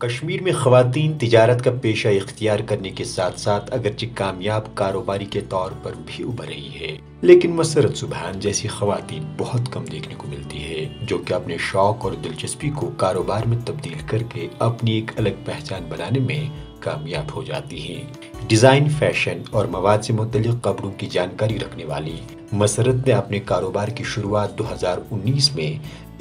کشمیر میں خواتین تجارت کا پیشہ اختیار کرنے کے ساتھ ساتھ اگرچہ کامیاب کاروباری کے طور پر بھی ابھر رہی ہے، لیکن مسرت سبحان جیسی خواتین بہت کم دیکھنے کو ملتی ہے جو کہ اپنے شوق اور دلچسپی کو کاروبار میں تبدیل کر کے اپنی ایک الگ پہچان بنانے میں کامیاب ہو جاتی ہیں۔ ڈیزائن، فیشن اور مواد سے متعلق خبروں کی جانکاری رکھنے والی مسرت نے اپنے کاروبار کی شروعات 2019 میں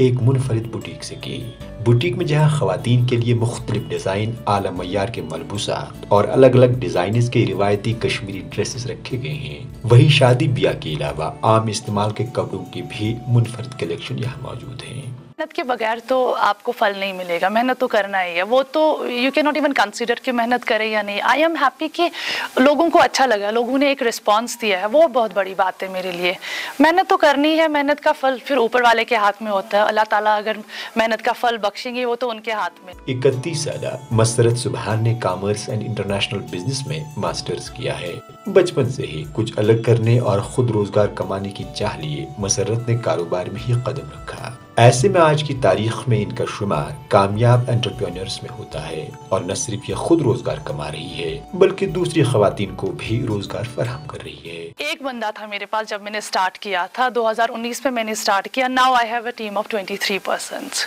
ایک منفرد بوٹیک سے کی۔ بوٹیک میں جہاں خواتین کے لیے مختلف ڈیزائن، اعلیٰ معیار کے ملبوسات اور الگ الگ ڈیزائنز کے روایتی کشمیری ڈریسز رکھے گئے ہیں، وہیں شادی بیاہ کے علاوہ عام استعمال کے کپڑوں کی بھی منفرد کلیکشن یہاں موجود ہیں۔ محنت کے بغیر تو آپ کو پھل نہیں ملے گا، محنت تو کرنا ہی ہے، وہ تو یو کی ناٹ ایون کنسیڈر کہ محنت کرے یا نہیں۔ آئی ایم ہیپی کہ لوگوں کو اچھا لگا، لوگوں نے ایک رسپانس دیا ہے، وہ بہت بڑی بات ہے میرے لیے۔ محنت تو کرنی ہے، محنت کا پھل پھر اوپر والے کے ہاتھ میں ہوتا ہے، اللہ تعالیٰ اگر محنت کا پھل بخشیں گے وہ تو ان کے ہاتھ میں۔ 31 سالہ مسرت سبحان نے کامرس اینڈ انٹرنیشنل بزنس میں ماسٹرز کیا ہے۔ بچپن سے ہی کچھ الگ کرنے اور خود روزگار کمانے کی چاہ لیے مسرت نے کاروبار میں ہی قدم رکھا۔ ایسے میں آج کی تاریخ میں ان کا شمار کامیاب انٹرپرینورز میں ہوتا ہے، اور نہ صرف یہ خود روزگار کما رہی ہے بلکہ دوسری خواتین کو بھی روزگار فراہم کر رہی ہے۔ ایک بندہ تھا میرے پاس جب میں نے سٹارٹ کیا تھا، 2019 میں نے سٹارٹ کیا۔ Now I have a team of 23 persons.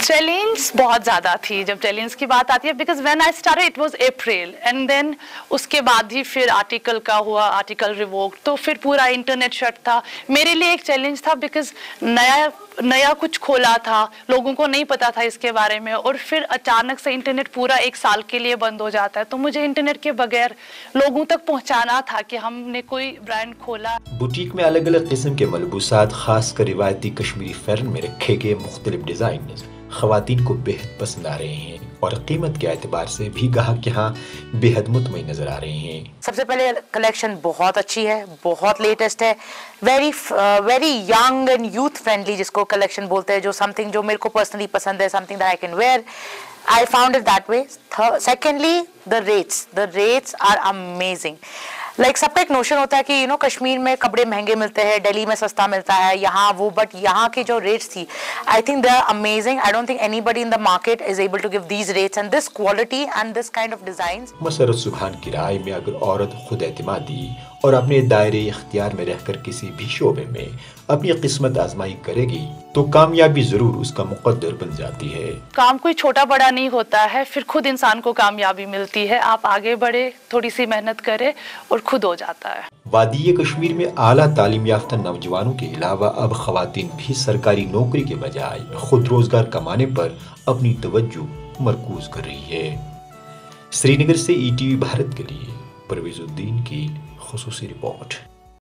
Challenge بہت زیادہ تھی جب چیلنج کی بات آتی ہے، because when I start it was April and then اس کے بعد ہی پھر آرٹیکل کا ہوا، آرٹیکل ریووک، تو پھر پورا انٹرنیٹ شٹ تھا۔ میرے لیے ایک چیلنج تھا بیکاز نیا کچھ کھولا تھا، لوگوں کو نہیں پتا تھا اس کے بارے میں، اور پھر اچانک سے انٹرنیٹ پورا ایک سال کے لیے بند ہو جاتا ہے، تو مجھے انٹرنیٹ کے بغیر لوگوں تک پہنچانا تھا کہ ہم نے کوئی برانڈ کھولا۔ بوٹیک میں الگ الگ قسم کے ملبوسات، خاص کر روایتی کشمیری فیرن میں رکھے گئے مختلف ڈیزائنز خواتین کو بے حد پسند آ رہے ہیں، اور قیمت کے اعتبار سے بھی گاہک یہاں بے حد مطمئن نظر آ رہے ہیں۔ سب سے پہلے کلیکشن بہت اچھی ہے، بہت لیٹسٹ ہے، very young and youth friendly, جس کو کلیکشن بولتے ہیں، جو سم تھنگ جو میرے کو پرسنلی پسند ہے، some thing that I can wear. I found it that way. Secondly, the rates are amazing. Like سب کا ایک نوشن ہوتا ہے کہ کشمیر میں کپڑے مہنگے ملتے ہیں، دہلی میں سستا ملتا ہے، یہاں وہ، بٹ یہاں کے جو ریٹس تھی I think they are amazing. I don't think anybody in the market is able to give these rates and this quality and this kind of designs. Musarrat Subhan کی رائے میں اگر عورت خود اعتمادی اور اپنے دائرے اختیار میں رہ کر کسی بھی شعبے میں اپنی قسمت آزمائی کرے گی تو کامیابی ضرور اس کا مقدر بن جاتی ہے۔ کام کوئی چھوٹا بڑا نہیں ہوتا ہے، پھر خود انسان کو کامیابی ملتی ہے، آپ آگے بڑھے، تھوڑی سی محنت کرے اور خود ہو جاتا ہے۔ وادی کشمیر میں اعلیٰ تعلیم یافتہ نوجوانوں کے علاوہ اب خواتین بھی سرکاری نوکری کے بجائے خود روزگار کمانے پر اپنی توجہ مرکوز کر رہی ہے۔ سری نگر سے ETV بھارت کے لیے پرویز الدین کی خصوصی رپورٹ۔